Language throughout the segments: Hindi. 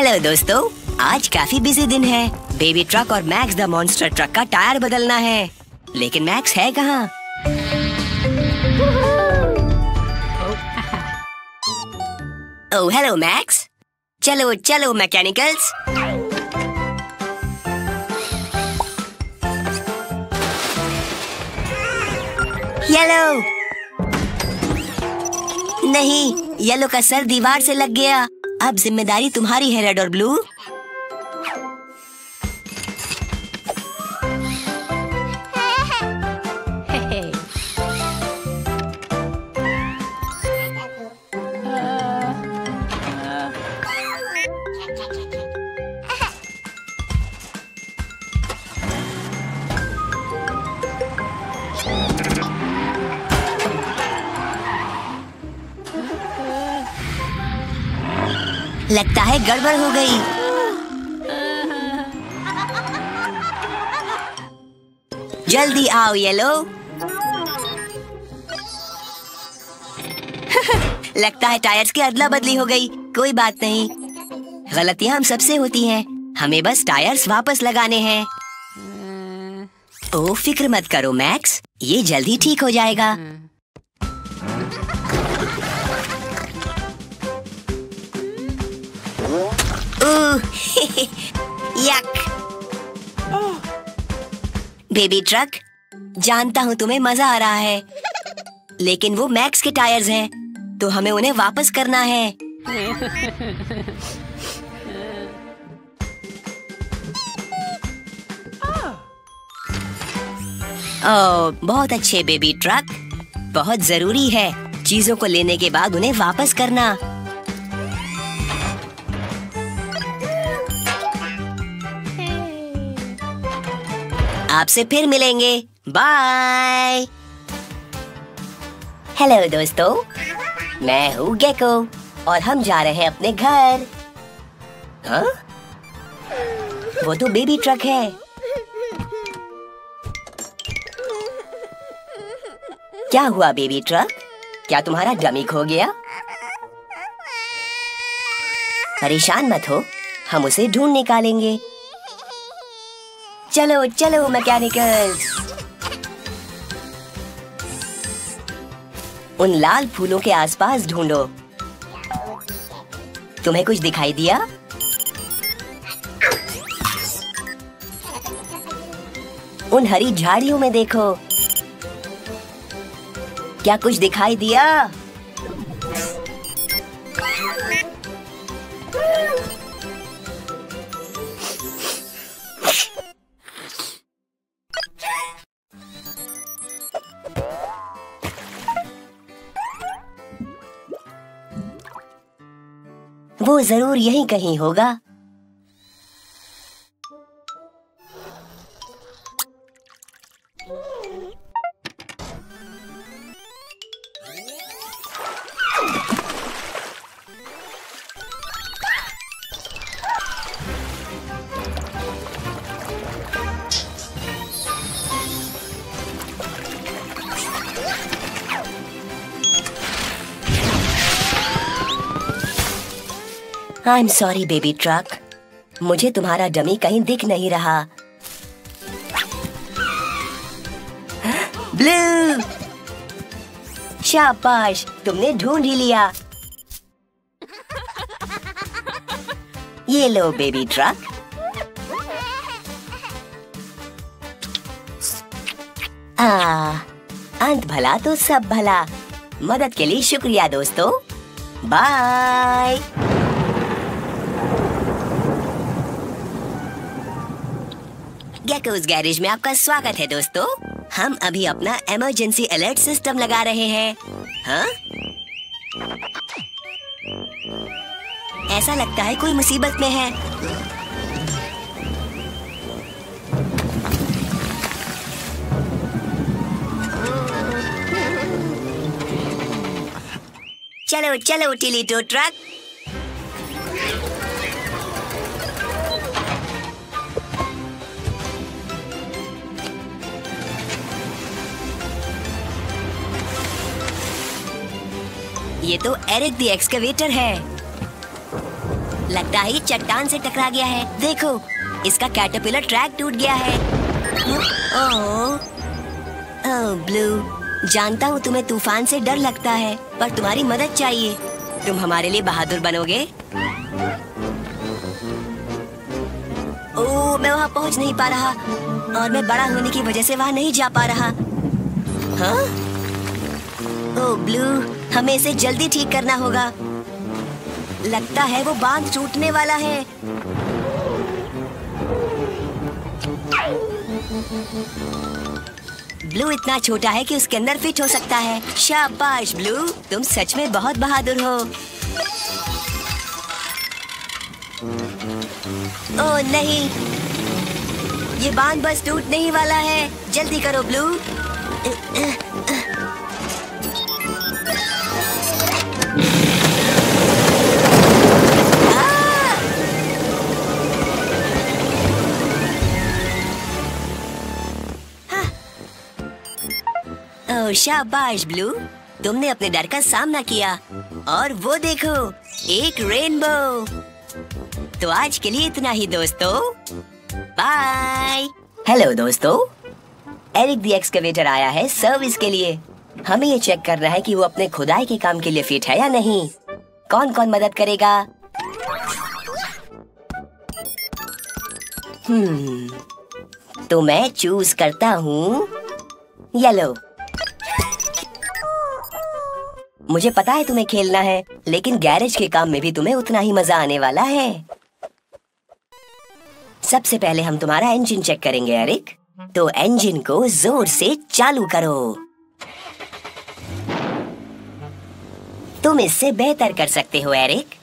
हेलो दोस्तों, आज काफी बिजी दिन है। बेबी ट्रक और मैक्स द मॉन्स्टर ट्रक का टायर बदलना है, लेकिन मैक्स है कहाँ? ओह हेलो मैक्स, चलो चलो मैकेनिकल्स। येलो नहीं, येलो का सर दीवार से लग गया। अब जिम्मेदारी तुम्हारी है रेड और ब्लू। लगता है गड़बड़ हो गई। जल्दी आओ येलो। लगता है टायर्स की अदला बदली हो गई। कोई बात नहीं, गलतियां हम सबसे होती हैं। हमें बस टायर्स वापस लगाने हैं। ओह फिक्र मत करो मैक्स, ये जल्दी ठीक हो जाएगा। यक। बेबी ट्रक, जानता हूँ तुम्हें मजा आ रहा है, लेकिन वो मैक्स के टायर्स हैं, तो हमें उन्हें वापस करना है। ओह बहुत अच्छे बेबी ट्रक, बहुत जरूरी है चीजों को लेने के बाद उन्हें वापस करना। आपसे फिर मिलेंगे, बाय। हेलो दोस्तों, मैं हूँ गेको और हम जा रहे हैं अपने घर। हाँ? वो तो बेबी ट्रक है। क्या हुआ बेबी ट्रक? क्या तुम्हारा डमी खो गया? परेशान मत हो, हम उसे ढूंढ निकालेंगे। चलो चलो मैकेनिकल्स। उन लाल फूलों के आसपास ढूंढो। तुम्हें कुछ दिखाई दिया? उन हरी झाड़ियों में देखो। क्या कुछ दिखाई दिया? वो जरूर यहीं कहीं होगा। I'm sorry बेबी ट्रक, मुझे तुम्हारा डमी कहीं दिख नहीं रहा। ब्लू, शाबाश, तुमने ढूंढ ही लिया। ये लो बेबी ट्रक। अंत भला तो सब भला। मदद के लिए शुक्रिया दोस्तों, बाय। गेको's गैरेज में आपका स्वागत है दोस्तों। हम अभी अपना इमरजेंसी अलर्ट सिस्टम लगा रहे हैं। हाँ? ऐसा लगता है कोई मुसीबत में है। चलो चलो टिलीटो ट्रक। ये तो एरिक द एक्सकवेटर है। लगता है ये चट्टान से टकरा गया है। देखो, इसका कैटरपिलर ट्रैक टूट गया है। ओह ब्लू, जानता हूँ तुम्हें तूफान से डर लगता है, पर तुम्हारी मदद चाहिए। तुम हमारे लिए बहादुर बनोगे? ओह, मैं वहाँ पहुँच नहीं पा रहा और मैं बड़ा होने की वजह से वहाँ नहीं जा पा रहा। हाँ? ओह ब्लू, हमें इसे जल्दी ठीक करना होगा। लगता है वो बांध टूटने वाला है। ब्लू इतना छोटा है कि उसके अंदर फिट हो सकता है। शाबाश ब्लू, तुम सच में बहुत बहादुर हो। ओह नहीं, ये बांध बस टूटने ही वाला है। जल्दी करो ब्लू। ओह शाबाश ब्लू, तुमने अपने डर का सामना किया। और वो देखो, एक रेनबो। तो आज के लिए इतना ही दोस्तों, बाय। हेलो दोस्तों, एरिक द एक्सकेवेटर आया है सर्विस के लिए। हमें ये चेक करना है कि वो अपने खुदाई के काम के लिए फिट है या नहीं। कौन कौन मदद करेगा? तो मैं चूज करता हूँ येलो। मुझे पता है तुम्हें खेलना है, लेकिन गैरेज के काम में भी तुम्हें उतना ही मजा आने वाला है। सबसे पहले हम तुम्हारा इंजन चेक करेंगे एरिक। तो इंजन को जोर से चालू करो। तुम इससे बेहतर कर सकते हो एरिक।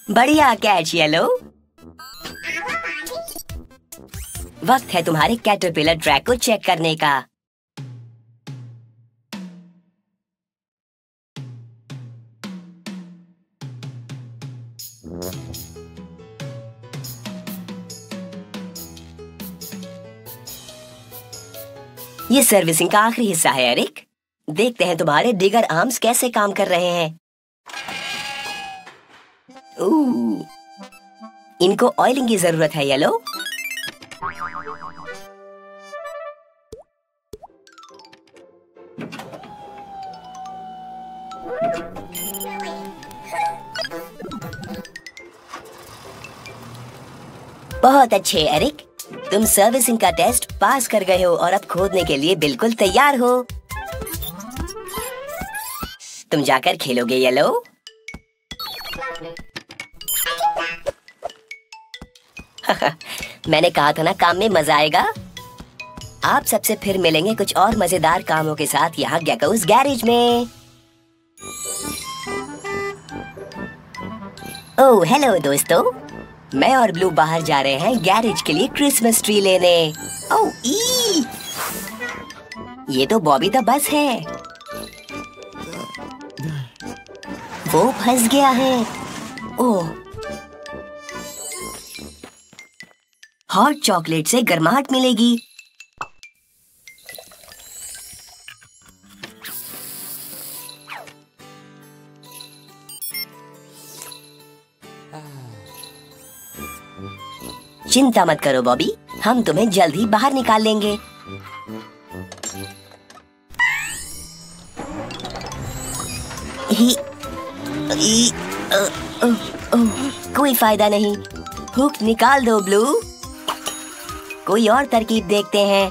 बढ़िया कैच येलो। वक्त है तुम्हारे कैटरपिलर ट्रैक को चेक करने का। ये सर्विसिंग का आखिरी हिस्सा है एरिक। देखते हैं तुम्हारे डिगर आर्म्स कैसे काम कर रहे हैं। इनको ऑयलिंग की जरूरत है येलो। बहुत अच्छे एरिक, तुम सर्विसिंग का टेस्ट पास कर गए हो और अब खोदने के लिए बिल्कुल तैयार हो। तुम जाकर खेलोगे येलो। मैंने कहा था ना, काम में मजा आएगा। आप सबसे फिर मिलेंगे कुछ और मजेदार कामों के साथ यहाँ गेकोस गैरेज में। ओह हेलो दोस्तों, मैं और ब्लू बाहर जा रहे हैं गैरेज के लिए क्रिसमस ट्री लेने। ओह ई, ये तो बॉबी द बस है। वो फंस गया है। ओह, हॉट चॉकलेट से गर्माहट मिलेगी। चिंता मत करो बॉबी, हम तुम्हें जल्द ही बाहर निकाल लेंगे। कोई फायदा नहीं। हुक निकाल दो ब्लू। कोई और तरकीब देखते हैं।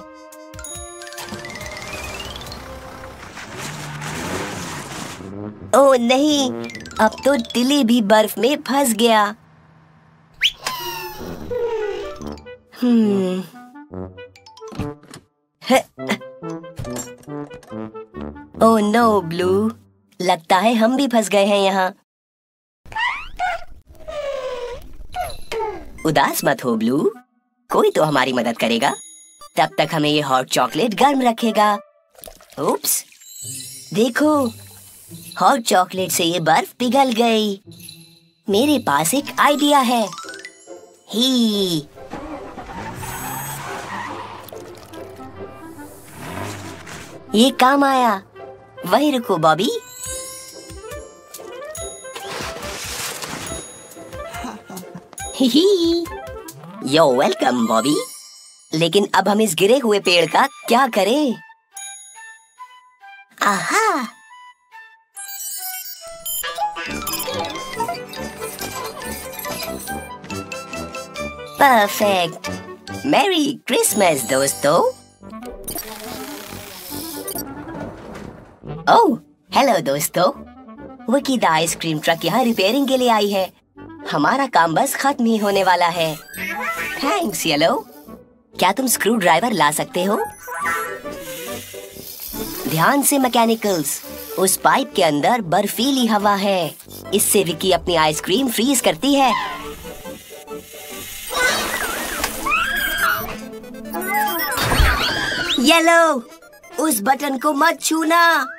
ओह नहीं, अब तो टिली भी बर्फ में फंस गया। ओह नो ब्लू, लगता है हम भी फंस गए हैं यहाँ। उदास मत हो ब्लू, कोई तो हमारी मदद करेगा। तब तक हमें ये हॉट चॉकलेट गर्म रखेगा। उप्स, देखो, हॉट चॉकलेट से ये बर्फ पिघल गई। मेरे पास एक आइडिया है। ही ये काम आया। वहीं रुको बॉबी। यो वेलकम बॉबी। लेकिन अब हम इस गिरे हुए पेड़ का क्या करें? आहा, परफेक्ट। मैरी क्रिसमस दोस्तों। ओह, हेलो दोस्तों। विकी द आइसक्रीम ट्रक यहाँ रिपेयरिंग के लिए आई है। हमारा काम बस खत्म ही होने वाला है। Thanks yellow. क्या तुम स्क्रू ड्राइवर ला सकते हो? ध्यान से मैकेनिकल्स, उस पाइप के अंदर बर्फीली हवा है। इससे विकी अपनी आइसक्रीम फ्रीज करती है। येलो, उस बटन को मत छूना।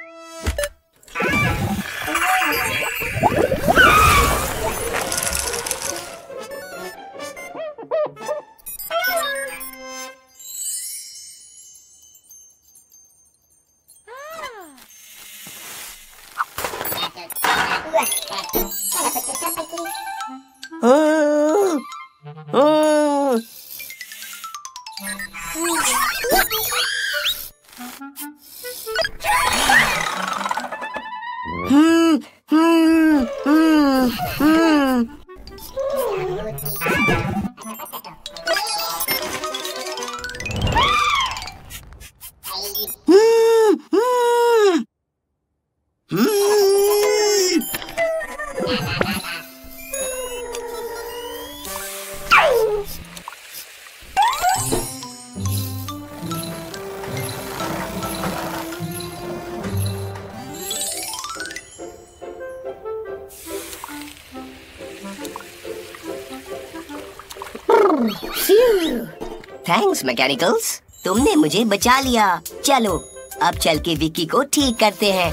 थैंक्स मैकेनिकल्स, तुमने मुझे बचा लिया। चलो अब चल के विकी को ठीक करते हैं।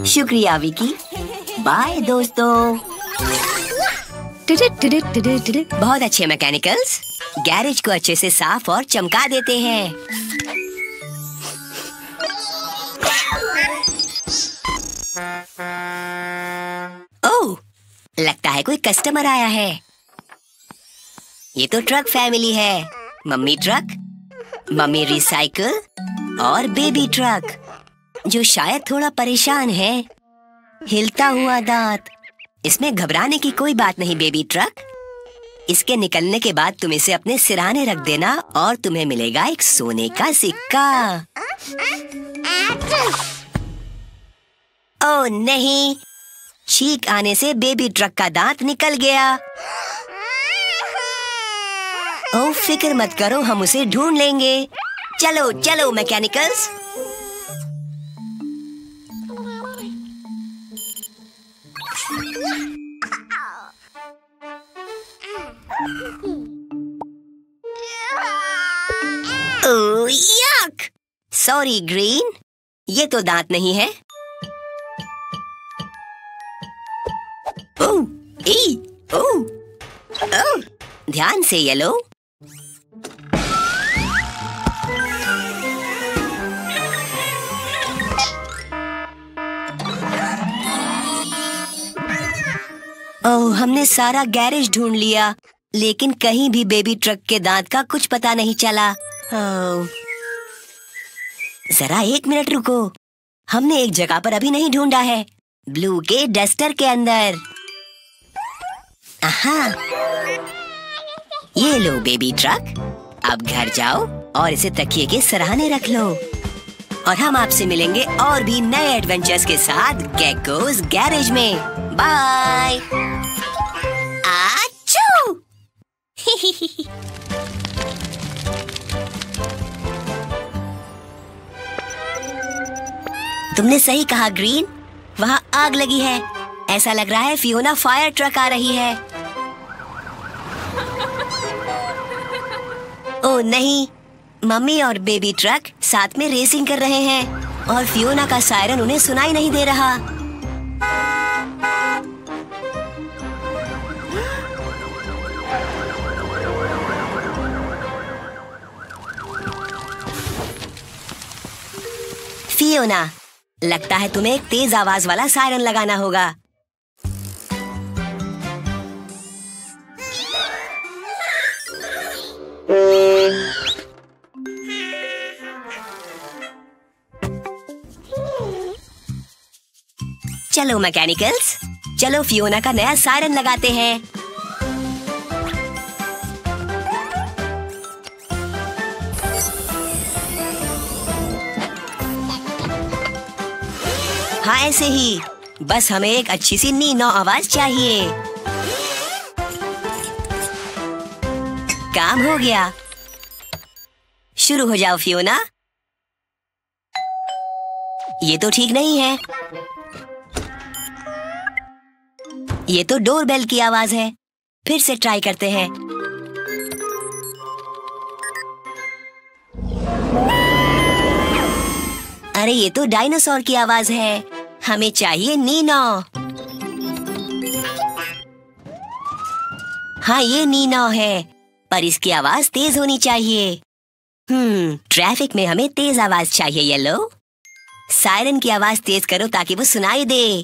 शुक्रिया विकी। बाय दोस्तों। बहुत अच्छे मैकेनिकल्स, गैरेज को अच्छे से साफ और चमका देते हैं। ओह, लगता है कोई कस्टमर आया है। ये तो ट्रक फैमिली है। मम्मी ट्रक, मम्मी रिसाइकल और बेबी ट्रक, जो शायद थोड़ा परेशान है। हिलता हुआ दांत। इसमें घबराने की कोई बात नहीं बेबी ट्रक। इसके निकलने के बाद तुम इसे अपने सिरहाने रख देना और तुम्हें मिलेगा एक सोने का सिक्का। ओह नहीं, छींक आने से बेबी ट्रक का दांत निकल गया। ओह फिक्र मत करो, हम उसे ढूंढ लेंगे। चलो चलो मैकेनिकल्स। ओह यक! सॉरी ग्रीन, ये तो दांत नहीं है। ओह, ओह, ओह, ध्यान से येलो। ओह, हमने सारा गैरेज ढूंढ लिया, लेकिन कहीं भी बेबी ट्रक के दांत का कुछ पता नहीं चला। जरा एक मिनट रुको, हमने एक जगह पर अभी नहीं ढूंढा है। ब्लू के डस्टर के अंदर। आहा, ये लो बेबी ट्रक। अब घर जाओ और इसे तकिए के सिरहाने रख लो। और हम आपसे मिलेंगे और भी नए एडवेंचर्स के साथ गेको's गैरेज में। बाय। आचू। तुमने सही कहा ग्रीन, वहाँ आग लगी है। ऐसा लग रहा है फियोना फायर ट्रक आ रही है। ओह नहीं, मम्मी और बेबी ट्रक साथ में रेसिंग कर रहे हैं और फियोना का सायरन उन्हें सुनाई नहीं दे रहा। फियोना, लगता है तुम्हें एक तेज आवाज वाला सायरन लगाना होगा। चलो मैकेनिकल्स, चलो फियोना का नया सायरन लगाते हैं। हाँ ऐसे ही, बस हमें एक अच्छी सी नीनो आवाज चाहिए। काम हो गया, शुरू हो जाओ फियोना। ये तो ठीक नहीं है, ये तो डोरबेल की आवाज है। फिर से ट्राई करते हैं। अरे ये तो डायनासोर की आवाज है, हमें चाहिए नीनो। हाँ ये नीनो है, पर इसकी आवाज तेज होनी चाहिए। ट्रैफिक में हमें तेज आवाज चाहिए। येलो, सायरन की आवाज तेज करो ताकि वो सुनाई दे।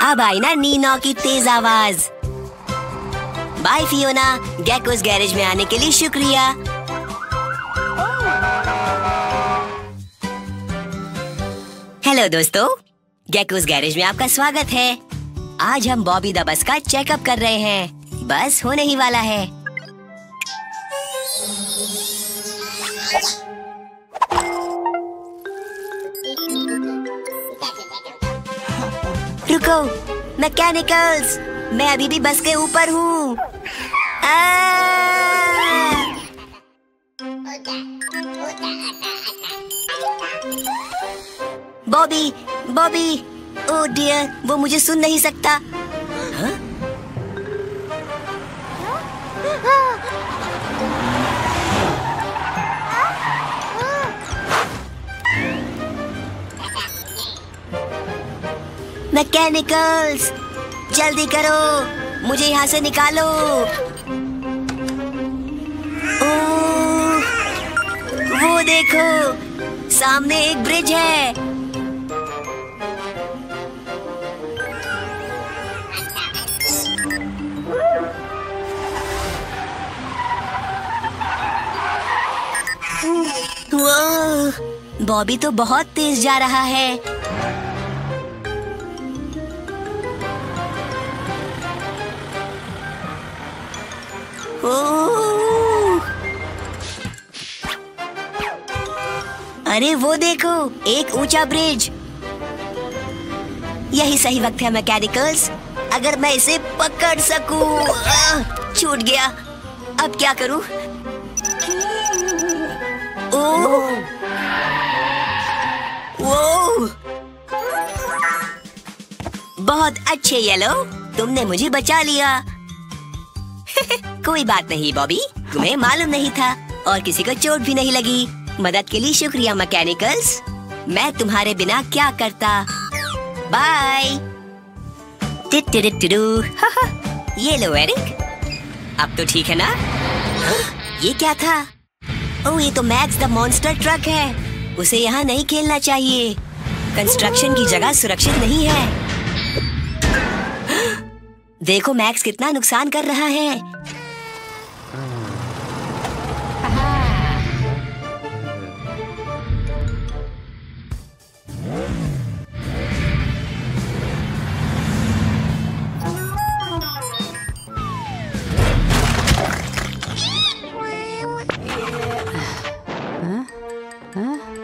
अब आई ना नीनो की तेज आवाज। बाय फियोना, गेकोस गैरेज में आने के लिए शुक्रिया। हेलो दोस्तों, गेकोस गैरेज में आपका स्वागत है। आज हम बॉबी द बस का चेकअप कर रहे हैं। बस होने ही वाला है। रुको मैकेनिकल्स, मैं अभी भी बस के ऊपर हूँ। बॉबी, बॉबी, ओह डियर, वो मुझे सुन नहीं सकता। हाँ? मैकेनिकल्स, जल्दी करो, मुझे यहाँ से निकालो। ओह, वो देखो, सामने एक ब्रिज है। वो बॉबी तो बहुत तेज जा रहा है। अरे वो देखो, एक ऊंचा ब्रिज। यही सही वक्त है मैकेनिकल्स, अगर मैं इसे पकड़ सकूं। छूट गया, अब क्या करूं? ओह, वो बहुत अच्छे येलो, तुमने मुझे बचा लिया। कोई बात नहीं बॉबी, तुम्हें मालूम नहीं था और किसी को चोट भी नहीं लगी। मदद के लिए शुक्रिया मैकेनिकल्स, मैं तुम्हारे बिना क्या करता। बाय। ये लो एरिक, अब तो ठीक है ना? ये क्या था? ओह, ये तो मैक्स द मॉन्स्टर ट्रक है। उसे यहाँ नहीं खेलना चाहिए। कंस्ट्रक्शन की जगह सुरक्षित नहीं है। देखो मैक्स कितना नुकसान कर रहा है।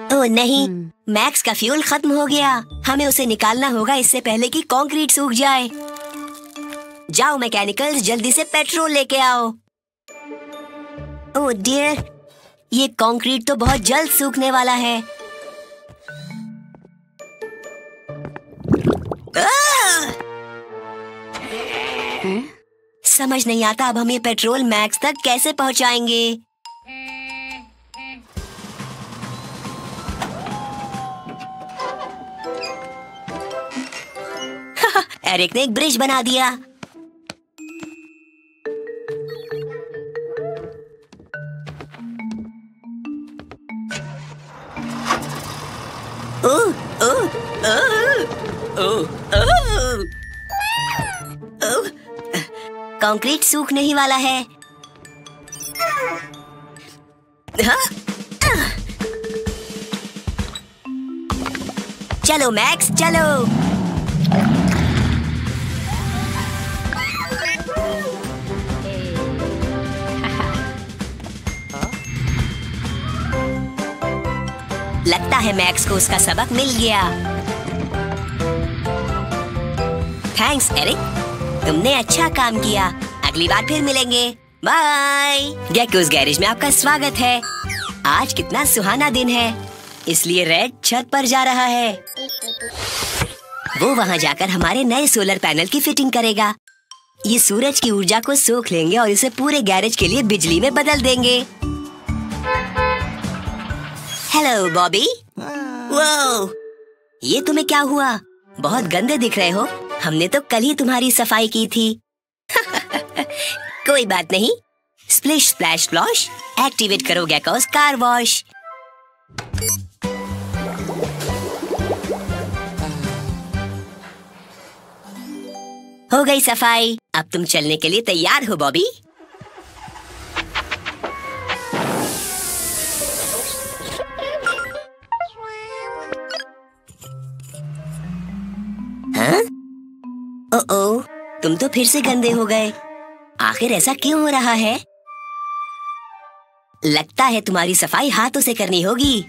ओह नहीं, मैक्स का फ्यूल खत्म हो गया। हमें उसे निकालना होगा इससे पहले कि कंक्रीट सूख जाए। जाओ मैकेनिकल्स, जल्दी से पेट्रोल लेके आओ। ओह डियर, ये कंक्रीट तो बहुत जल्द सूखने वाला है। समझ नहीं आता अब हम ये पेट्रोल मैक्स तक कैसे पहुंचाएंगे। एरिक ने एक ब्रिज बना दिया। कंक्रीट सूखने ही वाला है। हाँ? चलो मैक्स, चलो। लगता है मैक्स को उसका सबक मिल गया। थैंक्स एरिक, तुमने अच्छा काम किया। अगली बार फिर मिलेंगे। बाय। गेकोस गैरेज में आपका स्वागत है। आज कितना सुहाना दिन है, इसलिए रेड छत पर जा रहा है। वो वहाँ जाकर हमारे नए सोलर पैनल की फिटिंग करेगा। ये सूरज की ऊर्जा को सोख लेंगे और इसे पूरे गैरेज के लिए बिजली में बदल देंगे। हेलो बॉबी। वो ये तुम्हें क्या हुआ? बहुत गंदे दिख रहे हो। हमने तो कल ही तुम्हारी सफाई की थी। कोई बात नहीं। स्प्लिश स्प्लैश स्प्लॉश एक्टिवेट करो गेकोस कार वॉश। हो गई सफाई। अब तुम चलने के लिए तैयार हो बॉबी? हाँ? ओह, तुम तो फिर से गंदे हो गए। आखिर ऐसा क्यों हो रहा है? लगता है तुम्हारी सफाई हाथों से करनी होगी।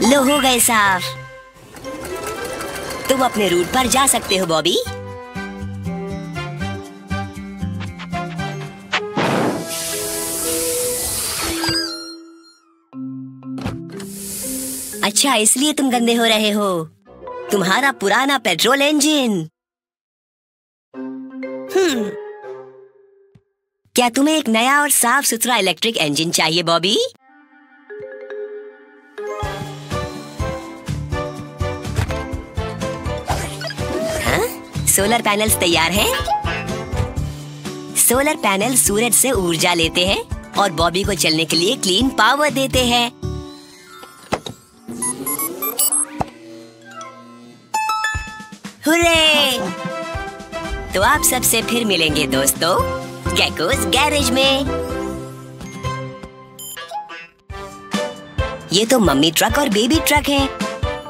लो, हो गए साफ। तुम अपने रूट पर जा सकते हो बॉबी। अच्छा, इसलिए तुम गंदे हो रहे हो। तुम्हारा पुराना पेट्रोल इंजन। क्या तुम्हें एक नया और साफ सुथरा इलेक्ट्रिक इंजन चाहिए बॉबी? हाँ? सोलर पैनल्स तैयार हैं? सोलर पैनल सूरज से ऊर्जा लेते हैं और बॉबी को चलने के लिए क्लीन पावर देते हैं। हुर्रे! तो आप सबसे फिर मिलेंगे दोस्तों गेकोस गैरेज में। ये तो मम्मी ट्रक और बेबी ट्रक है।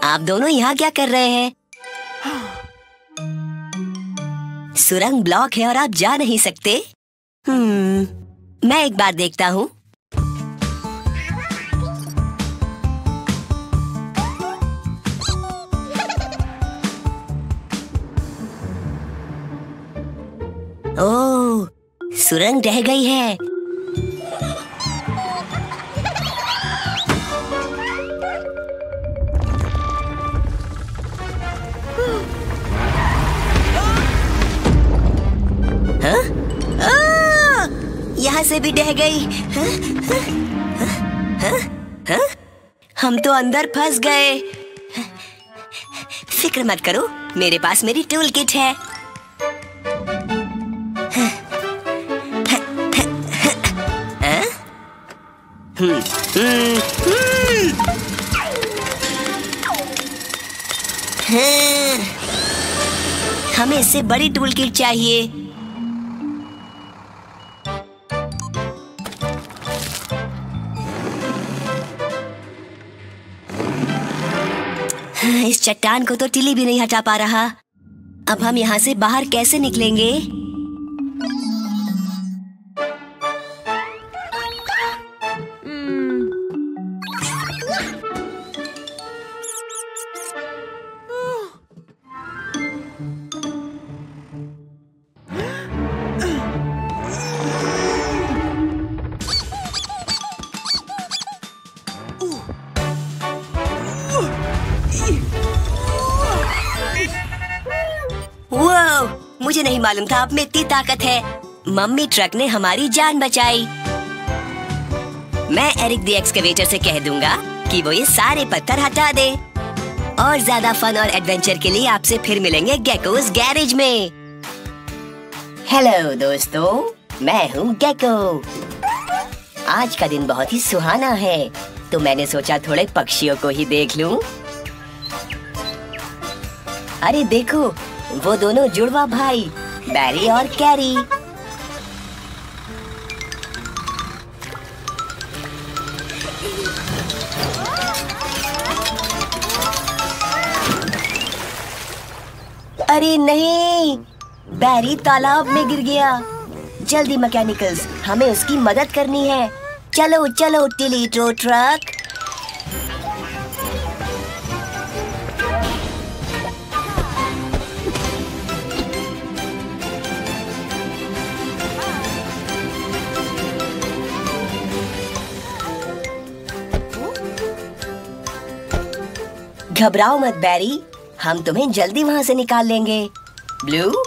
आप दोनों यहाँ क्या कर रहे हैं? सुरंग ब्लॉक है और आप जा नहीं सकते। मैं एक बार देखता हूँ। ओह, सुरंग ढह गई है। हाँ? यहाँ से भी ढह गई। हाँ? हाँ? हाँ? हाँ? हम तो अंदर फंस गए। फिक्र मत करो, मेरे पास मेरी टूल किट है। हमें इससे बड़ी टूल किट चाहिए। इस चट्टान को तो टिली भी नहीं हटा पा रहा। अब हम यहाँ से बाहर कैसे निकलेंगे? मुझे नहीं मालूम था आप में इतनी ताकत है। मम्मी ट्रक ने हमारी जान बचाई। मैं एरिक द एक्सकेवेटर से कह दूंगा कि वो ये सारे पत्थर हटा दे। और ज्यादा फन और एडवेंचर के लिए आपसे फिर मिलेंगे गेकोस गैरेज में। हेलो दोस्तों, मैं हूँ गेको। आज का दिन बहुत ही सुहाना है, तो मैंने सोचा थोड़े पक्षियों को ही देख लूं। अरे देखो, वो दोनों जुड़वा भाई बैरी और कैरी। अरे नहीं, बैरी तालाब में गिर गया। जल्दी मैकेनिकल्स, हमें उसकी मदद करनी है। चलो चलो टिली टो ट्रक। घबराओ मत बैरी, हम तुम्हें जल्दी वहां से निकाल लेंगे। ब्लू,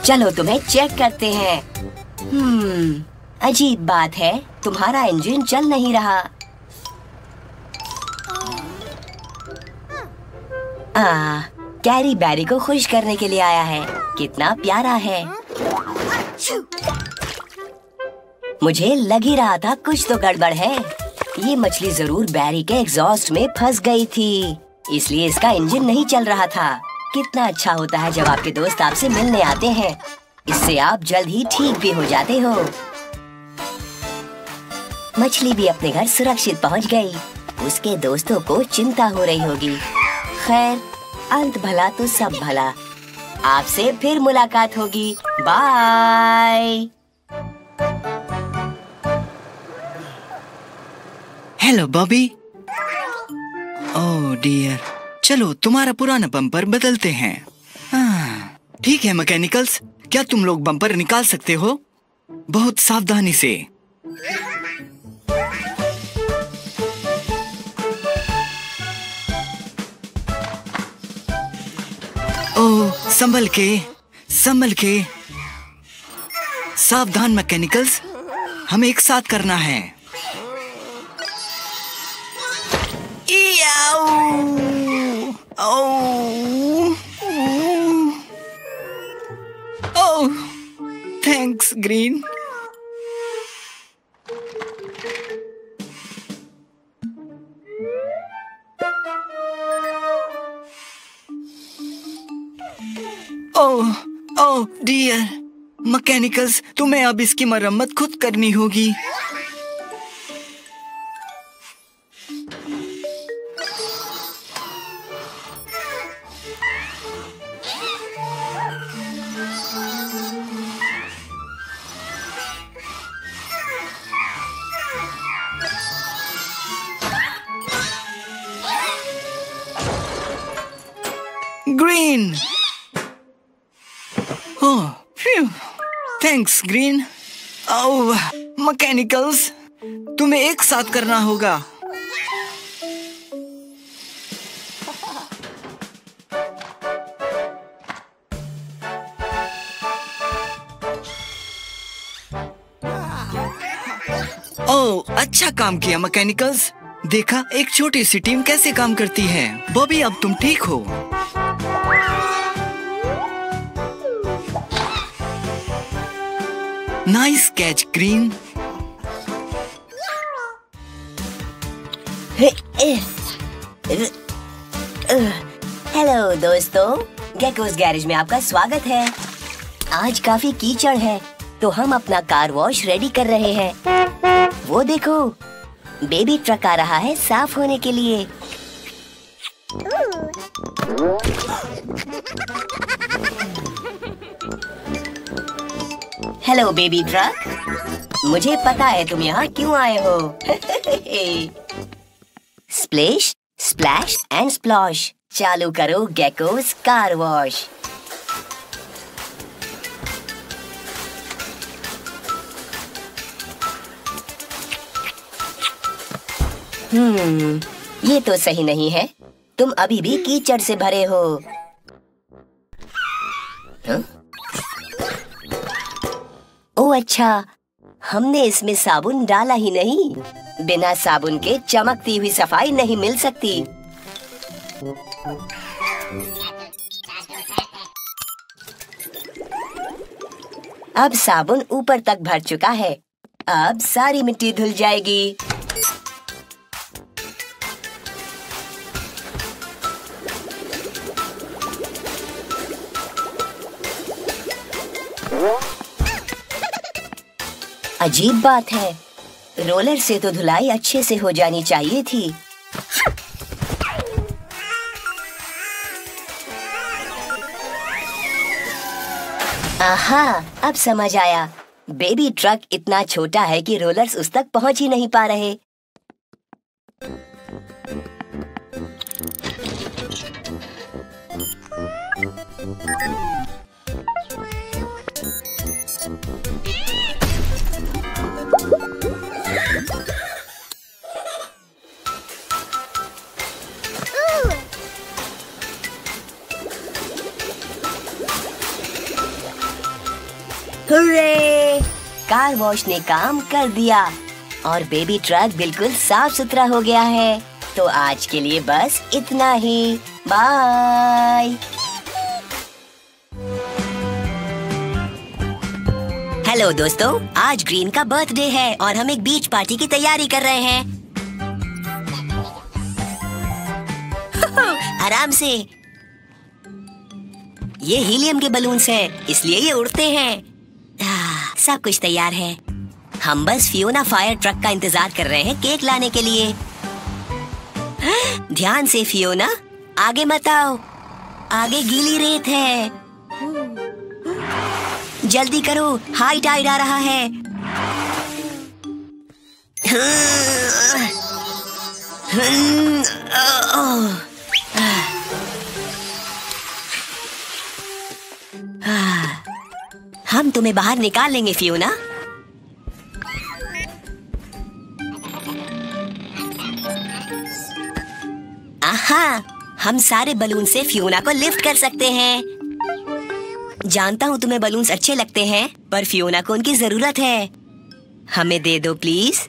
चलो तुम्हें चेक करते हैं। अजीब बात है, तुम्हारा इंजन चल नहीं रहा। कैरी बैरी को खुश करने के लिए आया है। कितना प्यारा है। मुझे लग ही रहा था कुछ तो गड़बड़ है। ये मछली जरूर बैरी के एग्जॉस्ट में फंस गई थी, इसलिए इसका इंजन नहीं चल रहा था। कितना अच्छा होता है जब आपके दोस्त आपसे मिलने आते हैं, इससे आप जल्द ही ठीक भी हो जाते हो। मछली भी अपने घर सुरक्षित पहुंच गई। उसके दोस्तों को चिंता हो रही होगी। खैर, अंत भला तो सब भला। आपसे फिर मुलाकात होगी। Bye. Hello Bobby. Oh dear, चलो तुम्हारा पुराना बम्पर बदलते हैं। ठीक है मैकेनिकल्स, क्या तुम लोग बम्पर निकाल सकते हो? बहुत सावधानी से। ओह, संभल के, संभल के। सावधान मैकेनिकल्स, हमें एक साथ करना है। ओह, थैंक्स ग्रीन। ओह ओह डियर, मैकेनिकल्स, तुम्हें अब इसकी मरम्मत खुद करनी होगी। ग्रीन। ओह, थैंक्स ग्रीन। ओह मैकेनिकल्स, तुम्हें एक साथ करना होगा। ओह, अच्छा काम किया मैकेनिकल्स। देखा, एक छोटी सी टीम कैसे काम करती है। बॉबी, अब तुम ठीक हो। Nice catch green. हेलो दोस्तों, गेकोस गैरेज में आपका स्वागत है। आज काफी कीचड़ है, तो हम अपना कार वॉश रेडी कर रहे हैं। वो देखो, बेबी ट्रक आ रहा है साफ होने के लिए। हेलो बेबी ट्रक, मुझे पता है तुम यहाँ क्यों आए हो। Splash, splash and splosh. चालू करो गेकोस कार वॉश। ये तो सही नहीं है। तुम अभी भी कीचड़ से भरे हो। ओह अच्छा, हमने इसमें साबुन डाला ही नहीं। बिना साबुन के चमकती हुई सफाई नहीं मिल सकती। अब साबुन ऊपर तक भर चुका है। अब सारी मिट्टी धुल जाएगी। अजीब बात है, रोलर से तो धुलाई अच्छे से हो जानी चाहिए थी। आहा, अब समझ आया। बेबी ट्रक इतना छोटा है कि रोलर्स उस तक पहुंच ही नहीं पा रहे। हुर्रे! कार वॉश ने काम कर दिया और बेबी ट्रक बिल्कुल साफ सुथरा हो गया है। तो आज के लिए बस इतना ही। बाय। हेलो दोस्तों, आज ग्रीन का बर्थडे है और हम एक बीच पार्टी की तैयारी कर रहे हैं। आराम से। ये हीलियम के बलून्स हैं, इसलिए ये उड़ते हैं। सब कुछ तैयार है। हम बस फियोना फायर ट्रक का इंतजार कर रहे हैं केक लाने के लिए। ध्यान से फियोना, आगे मत आओ, आगे गीली रेत है। जल्दी करो, हाई टाइड आ रहा है। हम तुम्हें बाहर निकाल लेंगे फियोना। आहा, हम सारे बलून से फियोना को लिफ्ट कर सकते हैं। जानता हूँ तुम्हें बलून्स अच्छे लगते हैं, पर फियोना को उनकी जरूरत है। हमें दे दो प्लीज।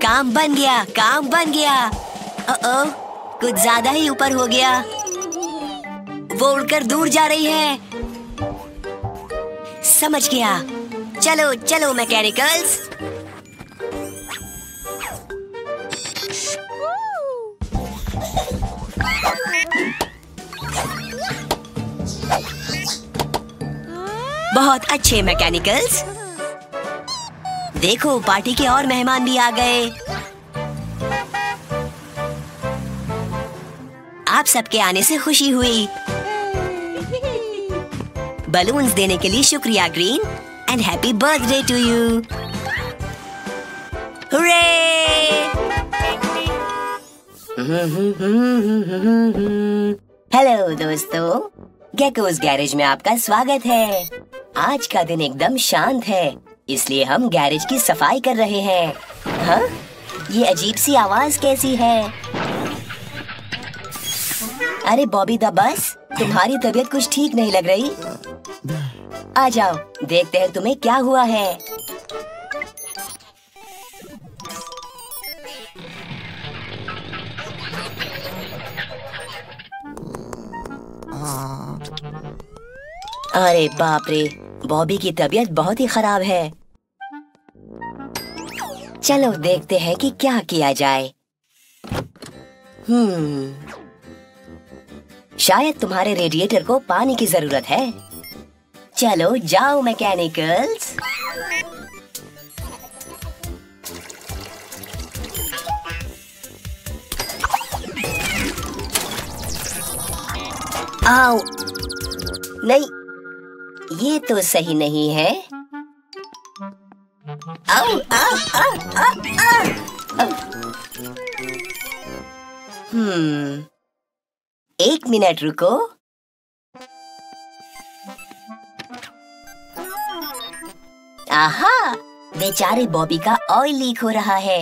काम बन गया, काम बन गया। ओह, कुछ ज्यादा ही ऊपर हो गया। वो उड़कर दूर जा रही है। समझ गया। चलो चलो मैकेनिकल्स। बहुत अच्छे मैकेनिकल्स। देखो, पार्टी के और मेहमान भी आ गए। आप सबके आने से खुशी हुई। बलून्स देने के लिए शुक्रिया Green, and happy birthday to you. Hurray! Hello दोस्तों, गेकोस गैरेज में आपका स्वागत है। आज का दिन एकदम शांत है, इसलिए हम गैरेज की सफाई कर रहे हैं। हाँ? ये अजीब सी आवाज कैसी है? अरे बॉबी द बस, तुम्हारी तबीयत कुछ ठीक नहीं लग रही। आ जाओ, देखते हैं तुम्हें क्या हुआ है। अरे बाप रे, बॉबी की तबीयत बहुत ही खराब है। चलो देखते हैं कि क्या किया जाए। शायद तुम्हारे रेडिएटर को पानी की जरूरत है। चलो जाओ मैकेनिकल्स। आओ, नहीं, ये तो सही नहीं है। आओ, आओ, आओ, आओ, आओ। एक मिनट रुको। आहा, बेचारे बॉबी का ऑयल लीक हो रहा है।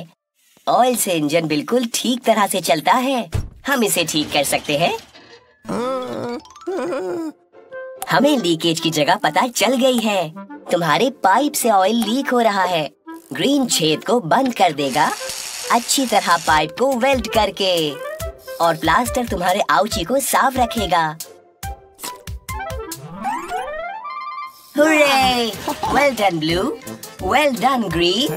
ऑयल से इंजन बिल्कुल ठीक तरह से चलता है। हम इसे ठीक कर सकते हैं। हमें लीकेज की जगह पता चल गई है। तुम्हारे पाइप से ऑयल लीक हो रहा है। ग्रीन छेद को बंद कर देगा, अच्छी तरह पाइप को वेल्ड करके, और प्लास्टर तुम्हारे आउची को साफ रखेगा। Hurray! Well done blue, well done green.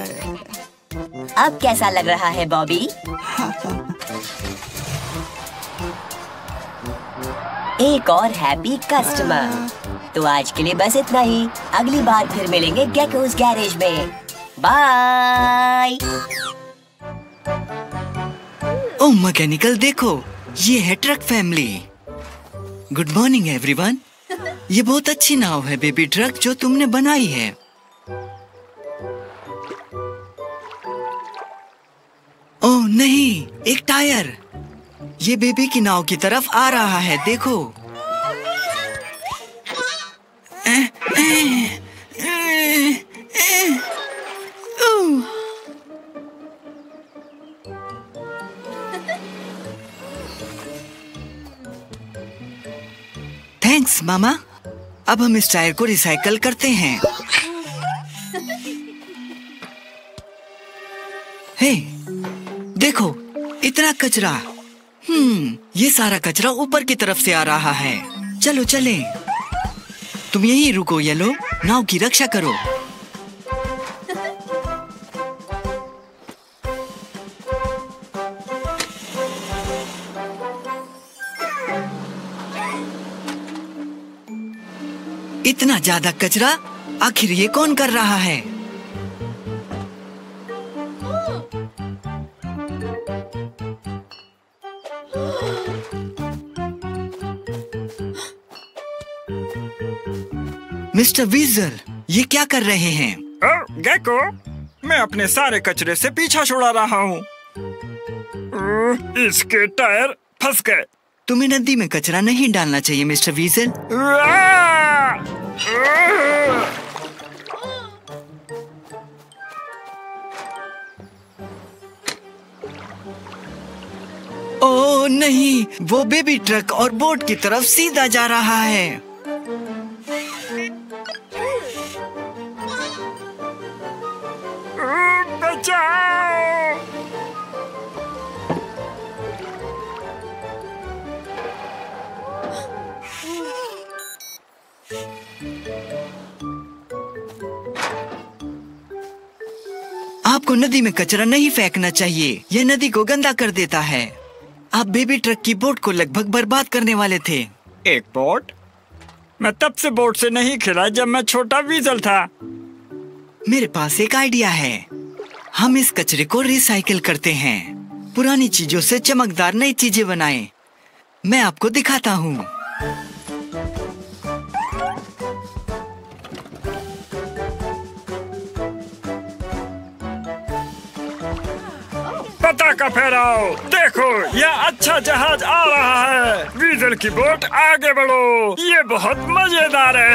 अब कैसा लग रहा है बॉबी? एक और हैप्पी कस्टमर। तो आज के लिए बस इतना ही। अगली बार फिर मिलेंगे गेकोस गैरेज में। बाय। ओह मैकेनिकल देखो, ये है truck family. Good morning everyone. ये बहुत अच्छी नाव है बेबी ट्रक जो तुमने बनाई है। ओह नहीं, एक टायर। ये बेबी की नाव की तरफ आ रहा है, देखो। थैंक्स मामा। अब हम इस टायर को रिसाइकल करते हैं। हे, देखो इतना कचरा। ये सारा कचरा ऊपर की तरफ से आ रहा है। चलो चलें। तुम यहीं रुको येलो, नाव की रक्षा करो। इतना ज्यादा कचरा, आखिर ये कौन कर रहा है? मिस्टर वीजल, ये क्या कर रहे हैं? गेको, मैं अपने सारे कचरे से पीछा छुड़ा रहा हूँ। इसके टायर फंस गए। तुम्हें नदी में कचरा नहीं डालना चाहिए मिस्टर वीजल। ओह नहीं, वो बेबी ट्रक और बोट की तरफ सीधा जा रहा है। बचाओ! आपको नदी में कचरा नहीं फेंकना चाहिए, यह नदी को गंदा कर देता है। आप बेबी ट्रक की बोट को लगभग बर्बाद करने वाले थे। एक बोट? मैं तब से बोट से नहीं खेला जब मैं छोटा वीजल था। मेरे पास एक आइडिया है। हम इस कचरे को रिसाइकिल करते हैं, पुरानी चीजों से चमकदार नई चीजें बनाएं। मैं आपको दिखाता हूँ। पताका फहराओ, देखो यह अच्छा जहाज आ रहा है। वीजल की बोट आगे बढ़ो, ये बहुत मजेदार है।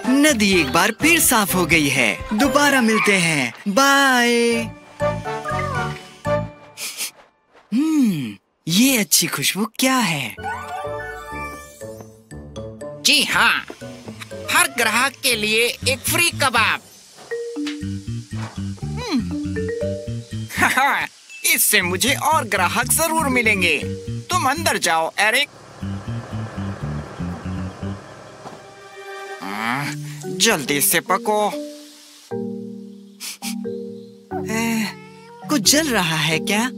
नदी एक बार फिर साफ हो गई है। दोबारा मिलते हैं, बाय। ये अच्छी खुशबू क्या है? जी हाँ, हर ग्राहक के लिए एक फ्री कबाब। इससे मुझे और ग्राहक जरूर मिलेंगे। तुम अंदर जाओ एरिक। जल्दी से पको। कुछ जल रहा है क्या?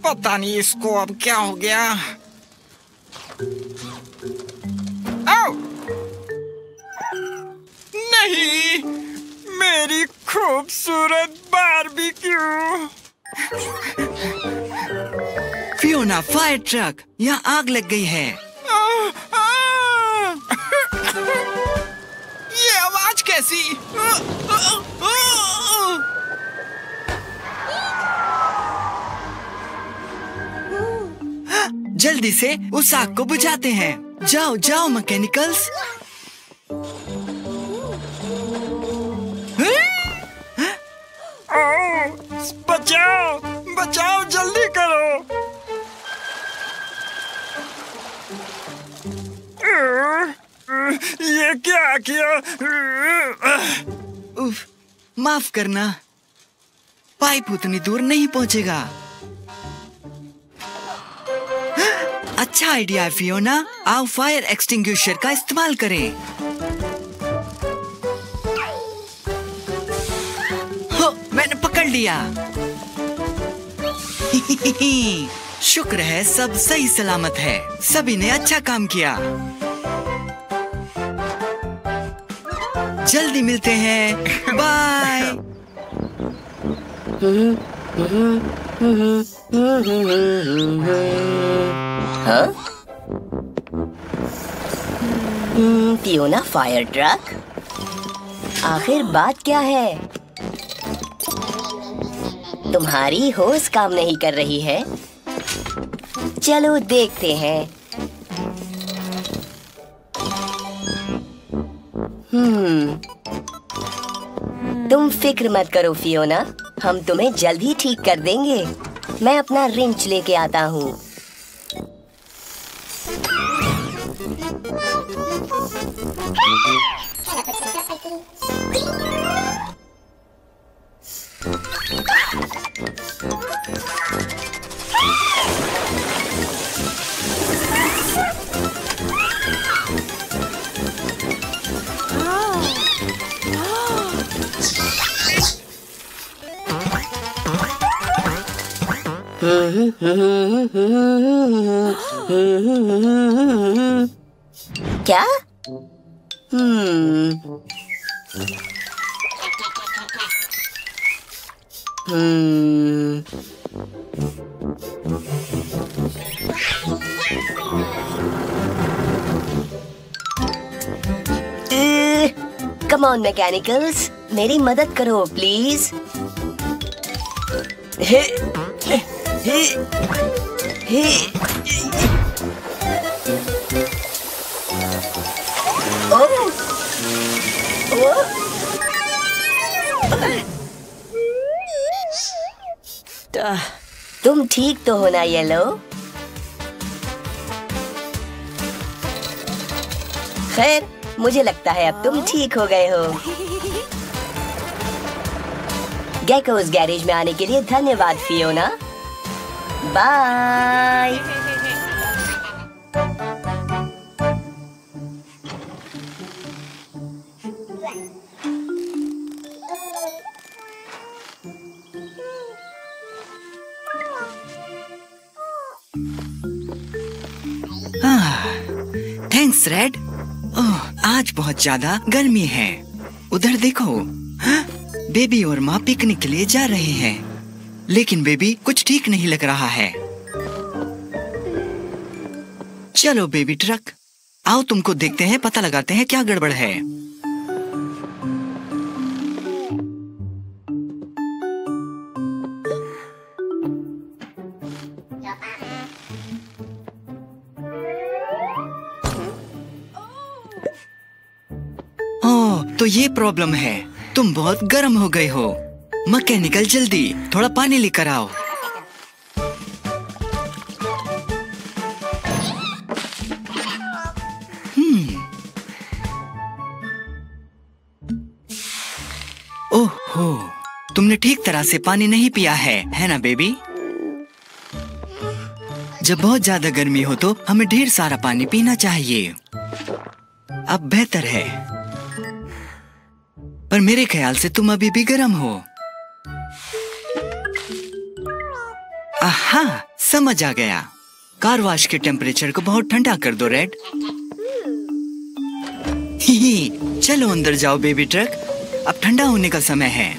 पता नहीं इसको अब क्या हो गया। नहीं, मेरी खूबसूरत बारबेक्यू। फियोना, फायर ट्रक, यहाँ आग लग गई है। ये आवाज कैसी? जल्दी से उस आग को बुझाते हैं। जाओ जाओ मैकेनिकल्स। बचाओ बचाओ, जल्दी करो। ये क्या किया? उफ, माफ करना, पाइप उतनी दूर नहीं पहुंचेगा। अच्छा आइडिया है फियोना, आओ फायर एक्सटिंग्विशर का इस्तेमाल करें। हो, मैंने पकड़ लिया। शुक्र है सब सही सलामत है। सभी ने अच्छा काम किया। जल्दी मिलते हैं, बाय। हाँ? फियोना फायर ट्रक, आखिर बात क्या है? तुम्हारी होस काम नहीं कर रही है। चलो देखते हैं। तुम फिक्र मत करो फियोना, हम तुम्हें जल्द ही ठीक कर देंगे। मैं अपना रिंच लेके आता हूँ। क्या? कम ऑन मैकेनिकल्स, मेरी मदद करो प्लीज। तुम ठीक तो हो ना येलो? खैर, मुझे लगता है अब तुम ठीक हो गए हो। गेकोस गैरेज में आने के लिए धन्यवाद फियोना। बाय। Thanks Red. ओह, आज बहुत ज्यादा गर्मी है। उधर देखो, हाँ? बेबी और माँ पिकनिक के लिए जा रहे हैं, लेकिन बेबी कुछ ठीक नहीं लग रहा है। चलो बेबी ट्रक, आओ तुमको देखते हैं, पता लगाते हैं क्या गड़बड़ है। ओह, तो ये प्रॉब्लम है। तुम बहुत गर्म हो गए हो। मैकेनिकल जल्दी थोड़ा पानी लेकर आओ। ओहो, तुमने ठीक तरह से पानी नहीं पिया है ना बेबी? जब बहुत ज्यादा गर्मी हो तो हमें ढेर सारा पानी पीना चाहिए। अब बेहतर है, पर मेरे ख्याल से तुम अभी भी गर्म हो। आहा, समझ आ गया। कार वॉश के टेम्परेचर को बहुत ठंडा कर दो रेड। चलो अंदर जाओ बेबी ट्रक, अब ठंडा होने का समय है।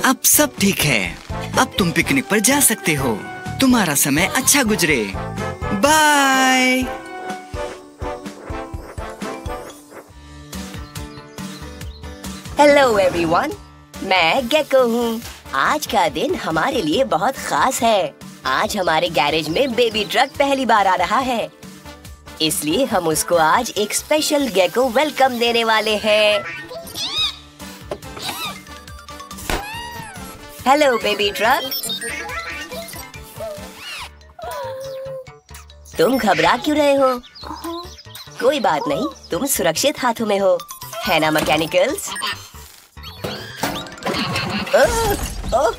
अब सब ठीक है। अब तुम पिकनिक पर जा सकते हो। तुम्हारा समय अच्छा गुजरे। बाय। हेलो एवरीवन, मैं गेको हूँ। आज का दिन हमारे लिए बहुत खास है। आज हमारे गैरेज में बेबी ट्रक पहली बार आ रहा है, इसलिए हम उसको आज एक स्पेशल गेको वेलकम देने वाले हैं। Hello baby truck. तुम घबरा क्यों रहे हो? कोई बात नहीं, तुम सुरक्षित हाथों में हो, है ना मैकेनिकल्स? ओह,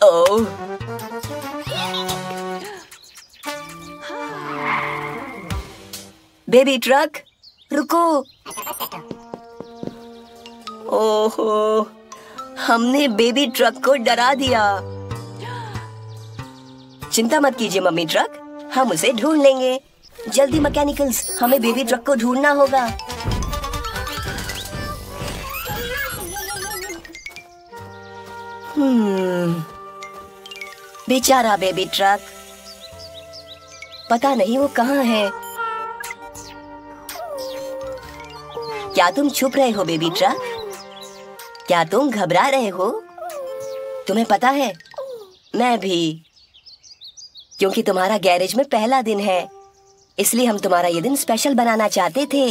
ओह, बेबी ट्रक रुको। ओहो, हमने बेबी ट्रक को डरा दिया। चिंता मत कीजिए मम्मी ट्रक, हम उसे ढूंढ लेंगे। जल्दी मैकेनिकल्स, हमें बेबी ट्रक को ढूंढना होगा। बेचारा बेबी ट्रक, पता नहीं वो कहाँ है। क्या तुम छुप रहे हो बेबी ट्रक? क्या तुम घबरा रहे हो? तुम्हें पता है, मैं भी, क्योंकि तुम्हारा गैरेज में पहला दिन है, इसलिए हम तुम्हारा ये दिन स्पेशल बनाना चाहते थे।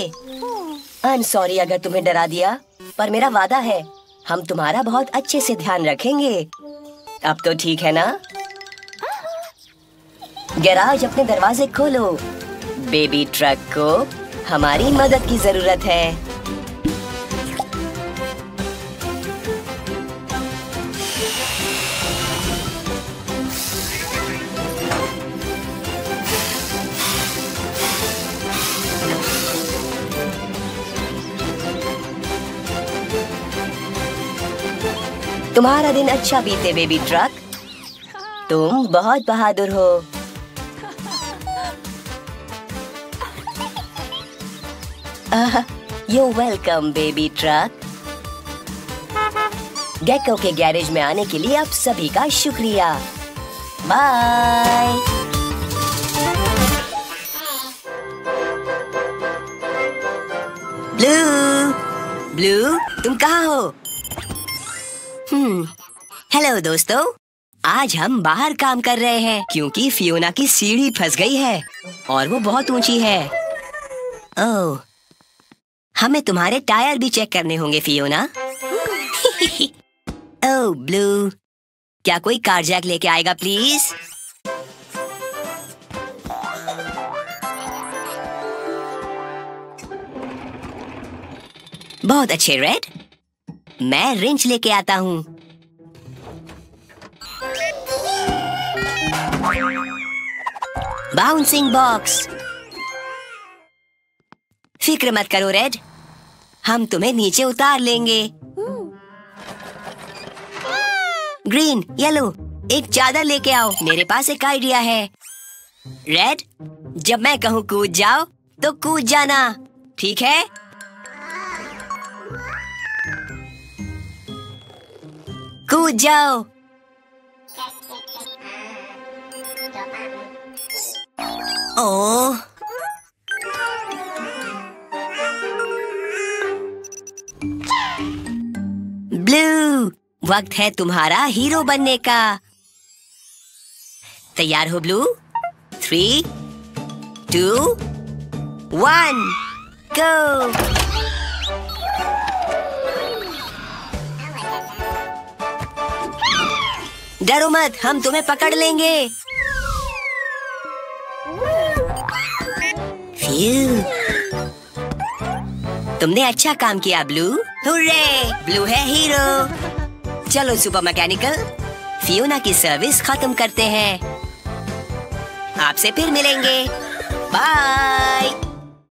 आई एम सॉरी अगर तुम्हें डरा दिया, पर मेरा वादा है हम तुम्हारा बहुत अच्छे से ध्यान रखेंगे। अब तो ठीक है ना? गैराज अपने दरवाजे खोलो, बेबी ट्रक को हमारी मदद की जरूरत है। तुम्हारा दिन अच्छा बीते बेबी ट्रक, तुम बहुत बहादुर हो। You welcome baby truck. Gecko के गैरेज में आने के लिए आप सभी का शुक्रिया। बाय। ब्लू, ब्लू तुम कहाँ हो? हेलो दोस्तों, आज हम बाहर काम कर रहे हैं क्योंकि फियोना की सीढ़ी फंस गई है और वो बहुत ऊंची है। ओह, हमें तुम्हारे टायर भी चेक करने होंगे फियोना। ओह ब्लू, क्या कोई कार जैक लेके आएगा प्लीज? बहुत अच्छे रेड, मैं रिंच लेके आता हूँ। Bouncing box. फिक्र मत करो रेड, हम तुम्हें नीचे उतार लेंगे। ग्रीन, येलो, एक चादर लेके आओ, मेरे पास एक आइडिया है। रेड, जब मैं कहूँ कूद जाओ तो कूद जाना, ठीक है? कूद जाओ। ओह, ब्लू, वक्त है तुम्हारा हीरो बनने का। तैयार हो ब्लू? 3, 2, 1, गो। डरो मत, हम तुम्हें पकड़ लेंगे। तुमने अच्छा काम किया ब्लू। हुर्रे, ब्लू है हीरो। चलो सुपर मैकेनिकल, फियोना की सर्विस खत्म करते हैं। आपसे फिर मिलेंगे। बाय।